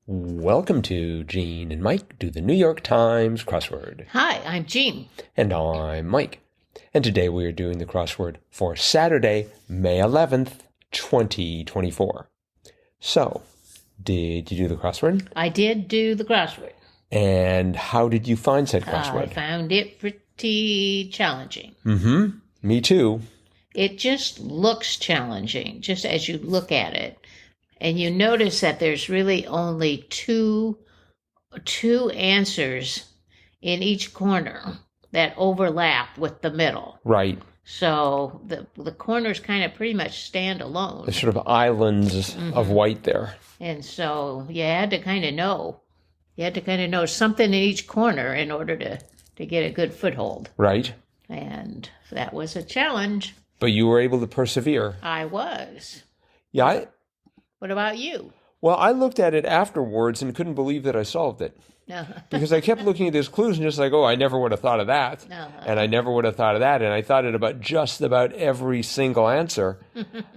Welcome to Gene and Mike do the New York Times crossword. Hi, I'm Jean. And I'm Mike. And today we are doing the crossword for Saturday, May 11th, 2024. So, did you do the crossword? I did do the crossword. And how did you find said crossword? I found it pretty challenging. Mm-hmm. Me too. It just looks challenging, just as you look at it. And you notice that there's really only two answers in each corner that overlap with the middle. Right. So the corners kind of pretty much stand alone. There's sort of islands of white there. And so you had to kind of know. You had to kind of know something in each corner in order to get a good foothold. Right. And that was a challenge. But you were able to persevere. I was. Yeah. What about you? Well, I looked at it afterwards and couldn't believe that I solved it. Because I kept looking at these clues and just like, oh, I never would have thought of that. And I never would have thought of that. And I thought it about just about every single answer.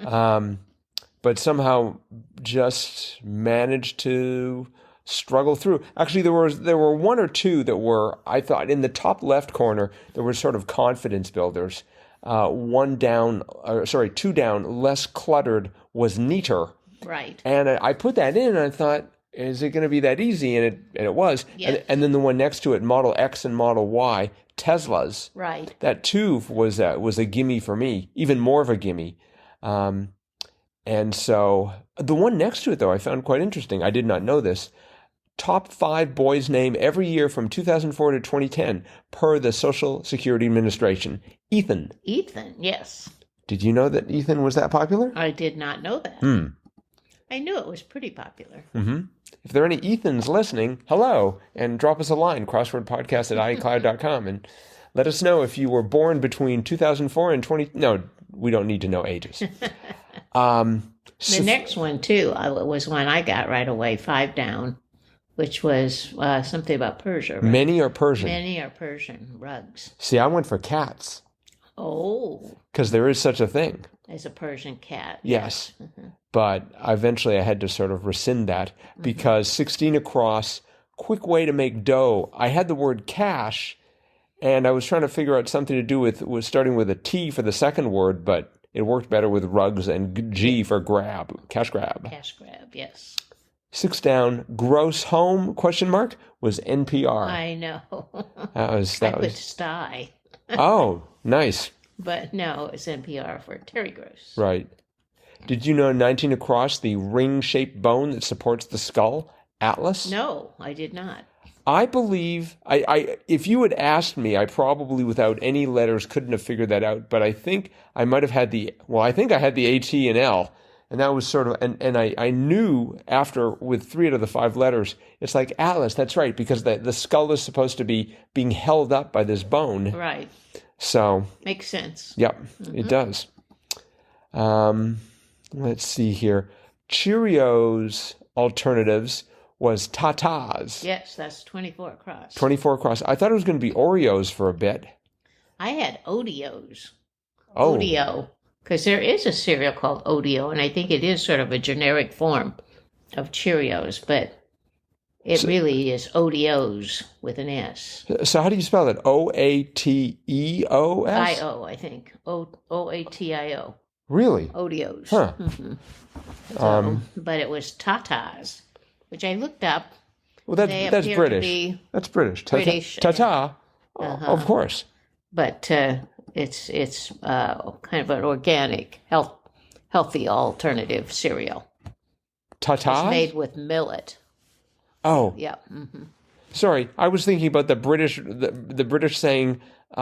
But somehow just managed to struggle through. Actually, there were one or two that were, I thought, in the top left corner, there were sort of confidence builders. Two down, less cluttered was neater. Right. And I put that in and I thought, is it going to be that easy? And it was. Yes. And then the one next to it, Model X and Model Y, Teslas. Right. That too was a gimme for me, even more of a gimme. And so the one next to it, though, I found quite interesting. I did not know this. Top 5 boys' name every year from 2004 to 2010 per the Social Security Administration. Ethan. Ethan, yes. Did you know that Ethan was that popular? I did not know that. I knew it was pretty popular. Mm-hmm. If there are any Ethans listening, hello, and drop us a line, crosswordpodcast@iCloud.com, and let us know if you were born between 2004 and 20... No, we don't need to know ages. The next one, too, was one I got right away, 5 down, which was something about Persia. Right? Many are Persian. Many are Persian rugs. See, I went for cats. Oh. Because there is such a thing. As a Persian cat. Yes. But eventually I had to sort of rescind that because 16 across, quick way to make dough. I had the word cash, and I was trying to figure out something to do with starting with a T for the second word, but it worked better with rugs and G for grab, cash grab. Cash grab, yes. 6 down, gross home, ? Was NPR. I know. I put sty. Oh, nice. But no, it's NPR for Terry Gross. Right. Did you know 19 across, the ring-shaped bone that supports the skull? Atlas? No, I did not. I believe, if you had asked me, I probably without any letters couldn't have figured that out, but I think I might have had I think I had the A, T, and L, and that was sort of, and I knew after, with 3 out of the 5 letters, it's like Atlas, that's right, because the skull is supposed to be being held up by this bone. Right. So. Makes sense. Yep, it does. Let's see here. Cheerios alternatives was Tatas. Yes, that's 24 across. 24 across. I thought it was going to be Oreos for a bit. I had Odeos. Oh. Odeo. Because there is a cereal called Odeo, and I think it is sort of a generic form of Cheerios, but it really is Odeos with an S. So how do you spell that? Oateos? I-O, I think. O-A-T-I-O. Really? Odeos. Huh. But it was Tatas, which I looked up. Well, that's British. That's British. British. Tata. Of course. But it's kind of an organic, healthy alternative cereal. Tata? It's made with millet. Oh. Yeah. Sorry, I was thinking about the British saying,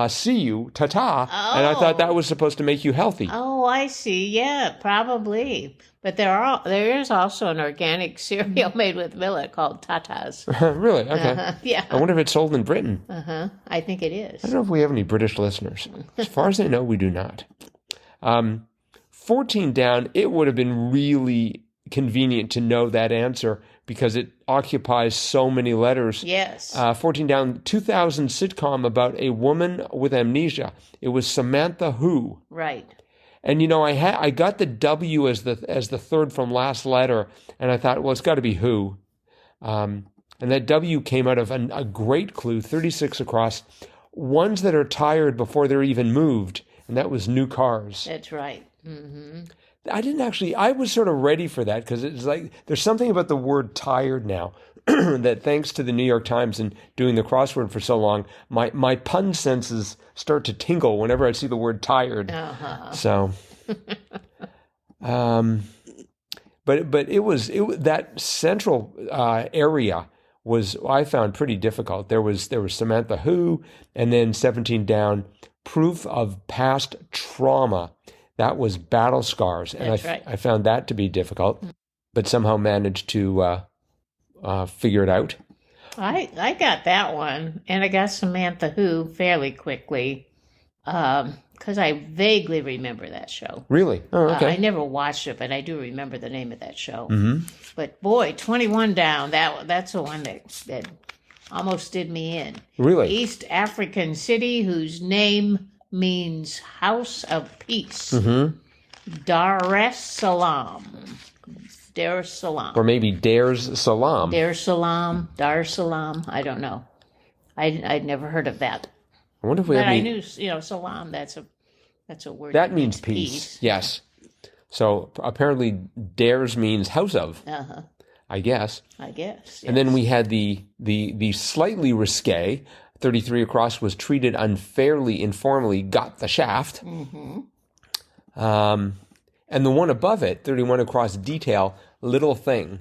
see you, ta-ta, and I thought that was supposed to make you healthy. Oh, I see. Yeah, probably. But there is also an organic cereal made with millet called Tatas. Really? Okay. Yeah. I wonder if it's sold in Britain. I think it is. I don't know if we have any British listeners. As far as I know, we do not. 14 down, it would have been really convenient to know that answer because it occupies so many letters. Yes. 14 down, 2000 sitcom about a woman with amnesia. It was Samantha Who. Right. And you know, I got the W as the third from last letter, and I thought, well, it's got to be Who. And that W came out of a great clue, 36 across, ones that are tired before they're even moved. And that was new cars. That's right. Mm-hmm. I was sort of ready for that because it's like there's something about the word tired now that thanks to the New York Times and doing the crossword for so long, my pun senses start to tingle whenever I see the word tired. Uh-huh. So, but it was that central area was, I found, pretty difficult. There was Samantha Who, and then 17 down, proof of past trauma. That was battle scars, and I found that to be difficult, but somehow managed to figure it out. I got that one, and I got Samantha Who fairly quickly, because I vaguely remember that show. Really? Oh, okay. I never watched it, but I do remember the name of that show. Mm-hmm. But boy, 21 down, that's the one that almost did me in. Really? East African city whose name means House of Peace. Mm-hmm. Dar es Salaam. Dar es Salaam. Or maybe Dares Salaam. Dar es Salaam. Dar es Salaam. I don't know. I'd never heard of that. I wonder if we but have I any... knew, Salaam, that's a word. That means peace. Yes. So apparently Dares means house of. Uh-huh. I guess. Yes. And then we had the slightly risque, 33 across, was treated unfairly, informally, got the shaft. Mm-hmm. And the one above it, 31 across, detail, little thing.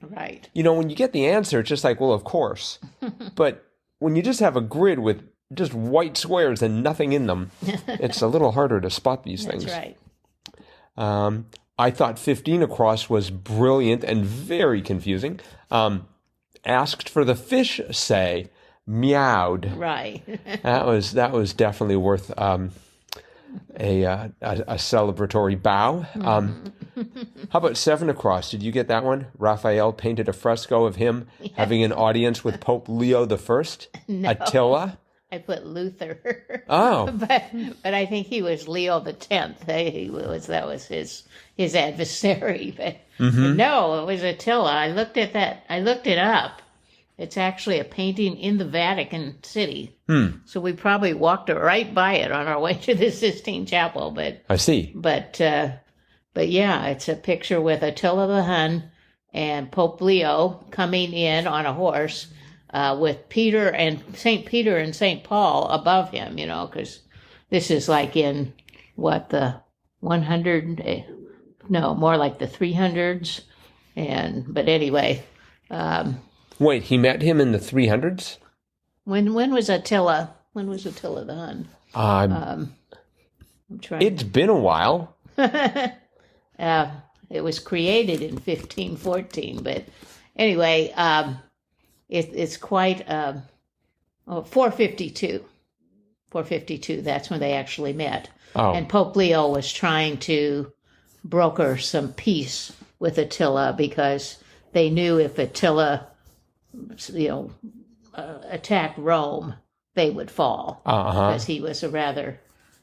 Right. When you get the answer, it's just like, well, of course. But when you just have a grid with just white squares and nothing in them, it's a little harder to spot these things. That's right. I thought 15 across was brilliant and very confusing. Asked for the fish, say, meowed. Right. That was definitely worth a celebratory bow. How about 7 across? Did you get that one? Raphael painted a fresco of him having an audience with Pope Leo I. No. Attila. I put Luther. Oh. but I think he was Leo the X. That was his adversary. But no, it was Attila. I looked at that. I looked it up. It's actually a painting in the Vatican City. So we probably walked right by it on our way to the Sistine Chapel. But I see. But yeah, it's a picture with Attila the Hun and Pope Leo coming in on a horse. With Peter and St. Paul above him, because this is like in the 100, no, more like the 300s. But anyway. Wait, he met him in the 300s? When was Attila? When was Attila the Hun? I'm trying. It's been a while. It was created in 1514, but anyway, it's quite 452. 452, that's when they actually met. Oh. And Pope Leo was trying to broker some peace with Attila because they knew if Attila, attacked Rome, they would fall. Because he was a rather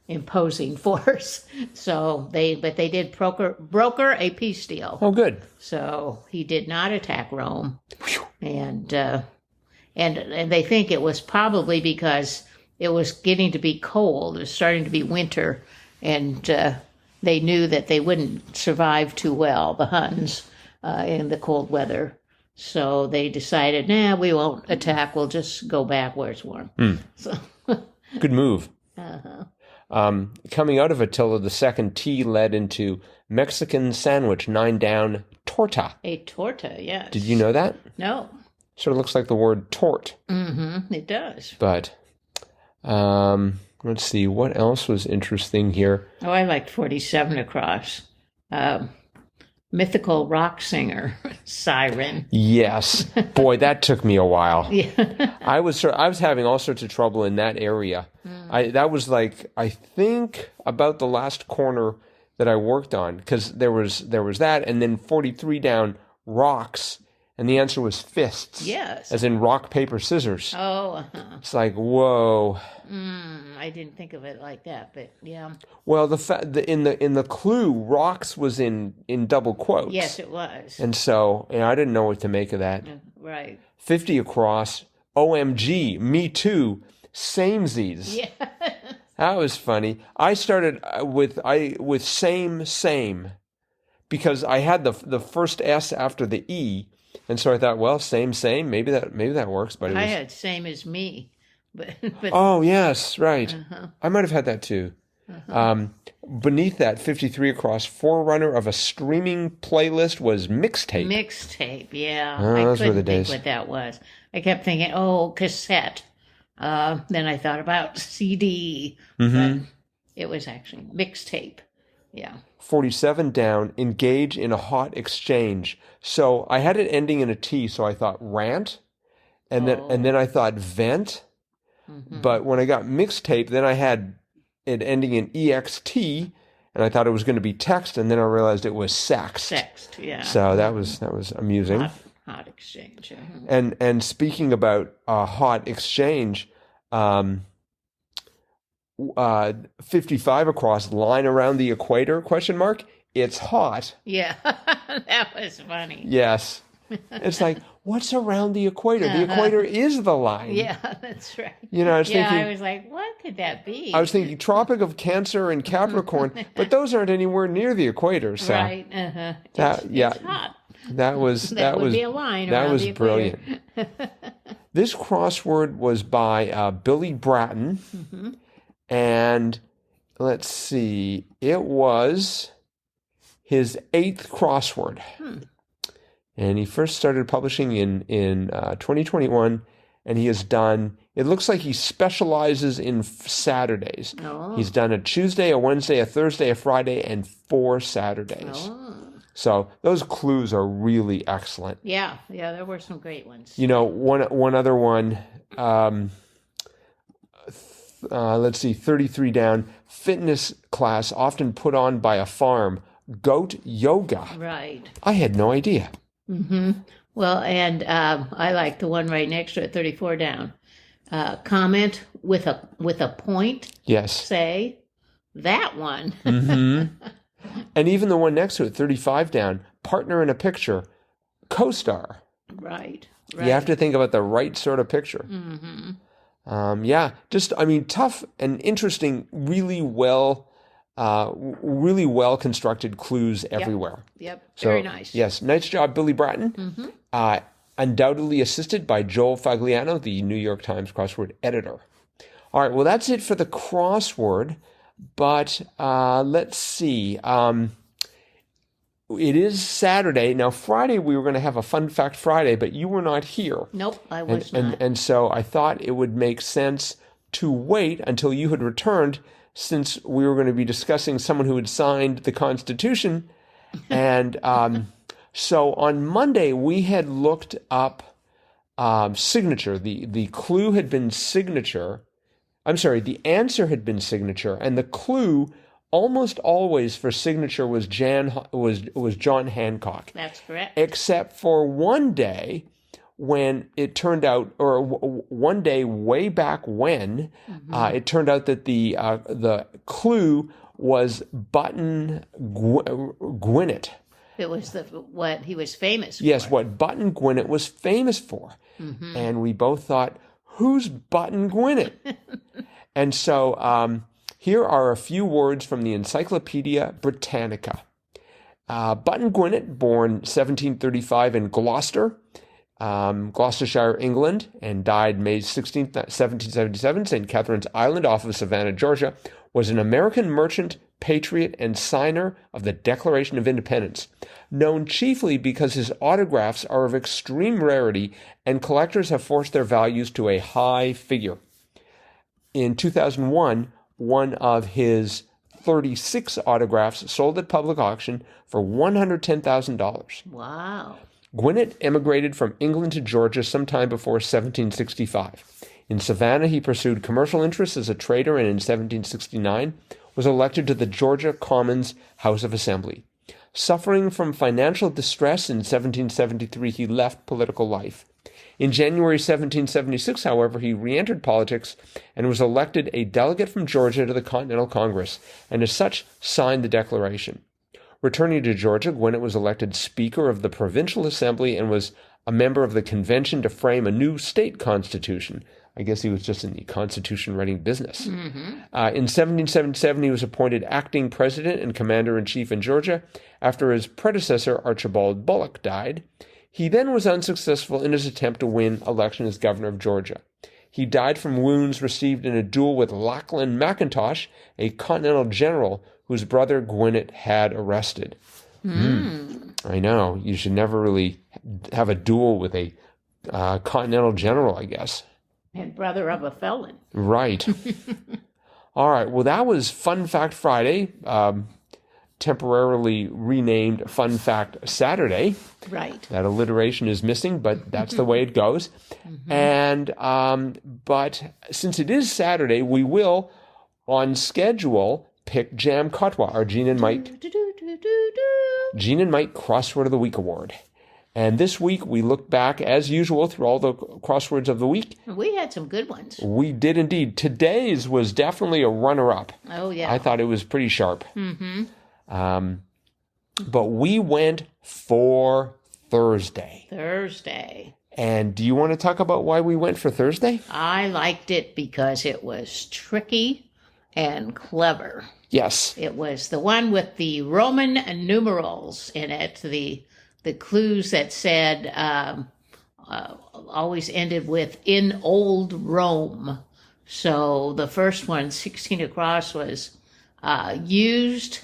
imposing force. So they did broker a peace deal. Oh, good. So he did not attack Rome. And they think it was probably because it was getting to be cold. It was starting to be winter, and they knew that they wouldn't survive too well, the Huns, in the cold weather. So they decided, we won't attack. We'll just go back where it's warm. So. Good move. Uh-huh. Coming out of Attila, the second T led into Mexican sandwich, 9 down, torta. A torta, yes. Did you know that? No. Sort of looks like the word tort. Mm-hmm, it does. But, let's see, what else was interesting here? Oh, I liked 47 across. Mythical rock singer, Siren. Yes. Boy, that took me a while. Yeah. I was having all sorts of trouble in that area. That was like, I think, about the last corner that I worked on, because there was that, and then 43 down, rocks, and the answer was fists. Yes. As in rock, paper, scissors. Oh, uh-huh. It's like, whoa. I didn't think of it like that, but yeah. Well, in the clue, rocks was in double quotes. Yes, it was. And so, I didn't know what to make of that. Right. 50 across, OMG, me too, samesies. Yeah. That was funny. I started with same because I had the first S after the E, and so I thought, well, same, maybe that works. But I had same as me, but oh yes, right. Uh-huh. I might have had that too. Beneath that, 53 across, forerunner of a streaming playlist was mixtape. Mixtape, yeah. Oh, those I were the couldn't days. think what that was. I kept thinking, cassette. Then I thought about CD, but it was actually mixtape. Yeah. 47 down, engage in a hot exchange. So I had it ending in a T, so I thought rant, and then I thought vent. But when I got mixtape, then I had it ending in EXT, and I thought it was going to be text, and then I realized it was sext. Sext, yeah. So that was amusing. Hot exchange. And speaking about hot exchange, 55 across, line around the equator, ? It's hot. Yeah, that was funny. Yes. It's like, what's around the equator? The equator is the line. Yeah, that's right. I was thinking, I was like, what could that be? I was thinking Tropic of Cancer and Capricorn, but those aren't anywhere near the equator. So right. It's hot. That would be a line. That around was the brilliant. This crossword was by Billy Bratton, and let's see, it was his 8th crossword. And he first started publishing in 2021, and he has done, it looks like he specializes in Saturdays. Oh. He's done a Tuesday, a Wednesday, a Thursday, a Friday, and 4 Saturdays. Oh. So those clues are really excellent. Yeah, there were some great ones. One other one, let's see, 33 down, fitness class often put on by a farm, goat yoga. Right. I had no idea. Well, and I like the one right next to it, 34 down. Comment with a point. Yes. Say that one. And even the one next to it, 35 down, partner in a picture, co-star. Right. You have to think about the right sort of picture. Tough and interesting, really well constructed clues everywhere. Yep. Very nice. Yes, nice job, Billy Bratton. Undoubtedly assisted by Joel Fagliano, the New York Times crossword editor. All right, well, that's it for the crossword. But let's see. It is Saturday. Now, Friday, we were going to have a Fun Fact Friday, but you were not here. Nope, I was not. And so I thought it would make sense to wait until you had returned, since we were going to be discussing someone who had signed the Constitution. And so on Monday, we had looked up signature. The clue had been signature. I'm sorry, the answer had been signature, and the clue almost always for signature was John Hancock. That's correct. Except for one day when it turned out, or one day way back when, it turned out that the clue was Button Gwinnett. It was what he was famous for. Yes, what Button Gwinnett was famous for. And we both thought, who's Button Gwinnett? And so here are a few words from the Encyclopedia Britannica. Button Gwinnett, born 1735 in Gloucester, Gloucestershire, England, and died May 16, 1777, St. Catherine's Island off of Savannah, Georgia, was an American merchant, patriot, and signer of the Declaration of Independence, known chiefly because his autographs are of extreme rarity and collectors have forced their values to a high figure. In 2001, one of his 36 autographs sold at public auction for $110,000. Wow. Gwinnett emigrated from England to Georgia sometime before 1765. In Savannah, he pursued commercial interests as a trader, and in 1769 was elected to the Georgia Commons House of Assembly. Suffering from financial distress in 1773, he left political life. In January 1776, however, he re-entered politics and was elected a delegate from Georgia to the Continental Congress, and as such signed the Declaration. Returning to Georgia, Gwinnett was elected Speaker of the Provincial Assembly and was a member of the convention to frame a new state constitution. I guess he was just in the constitution-writing business. In 1777, he was appointed acting president and commander-in-chief in Georgia after his predecessor, Archibald Bullock, died. He then was unsuccessful in his attempt to win election as governor of Georgia. He died from wounds received in a duel with Lachlan Mackintosh, a continental general whose brother Gwinnett had arrested. I know. You should never really have a duel with a continental general, I guess. And brother of a felon. Right. All right. Well, that was Fun Fact Friday, temporarily renamed Fun Fact Saturday. Right. That alliteration is missing, but that's the way it goes. And but since it is Saturday, we will, on schedule, pick Jam Kotwa, our Gene and Mike Crossword of the Week Award. And this week, we look back, as usual, through all the crosswords of the week. We had some good ones. We did indeed. Today's was definitely a runner-up. Oh, yeah. I thought it was pretty sharp. But we went for Thursday. And do you want to talk about why we went for Thursday? I liked it because it was tricky and clever. Yes. It was the one with the Roman numerals in it, the clues that said always ended with in old Rome. So the first one, 16 across, was used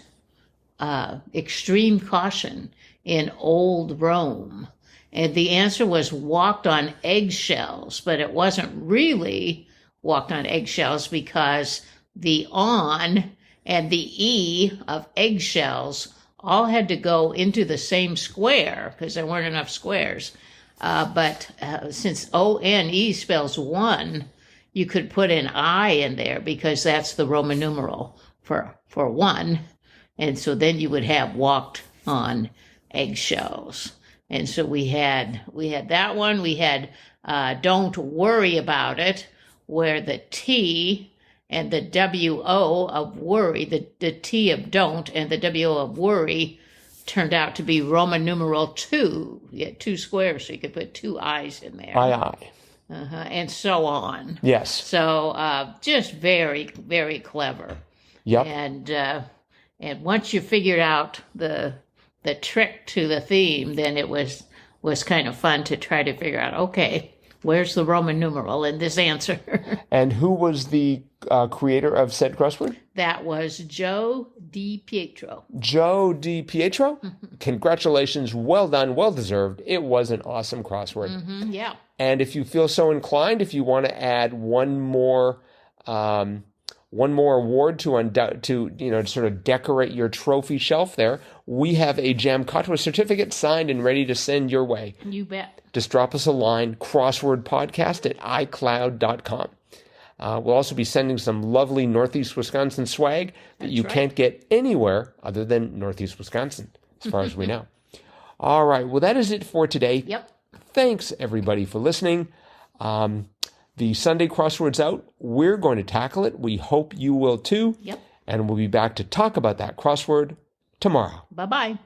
extreme caution in old Rome. And the answer was walked on eggshells, but it wasn't really walked on eggshells because the on and the E of eggshells all had to go into the same square because there weren't enough squares. But since O-N-E spells one, you could put an I in there because that's the Roman numeral for one. And so then you would have walked on eggshells. And so we had that one. We had don't worry about it, where the T and the W-O of worry, the T of don't and the W-O of worry turned out to be Roman numeral 2. You had 2 squares, so you could put 2 I's in there. Aye. And so on. Yes. So just very, very clever. Yep. And once you figured out the trick to the theme, then it was kind of fun to try to figure out, okay, where's the Roman numeral in this answer? And who was the creator of said crossword? That was Joe DiPietro. Joe DiPietro? Congratulations. Well done. Well deserved. It was an awesome crossword. Yeah. And if you feel so inclined, if you want to add one more award to sort of decorate your trophy shelf there, we have a Jam Kotwa certificate signed and ready to send your way. You bet. Just drop us a line, crosswordpodcast at icloud.com. We'll also be sending some lovely Northeast Wisconsin swag that you can't get anywhere other than Northeast Wisconsin, as far as we know. All right. Well, that is it for today. Yep. Thanks, everybody, for listening. The Sunday crossword's out. We're going to tackle it. We hope you will too. Yep. And we'll be back to talk about that crossword tomorrow. Bye-bye.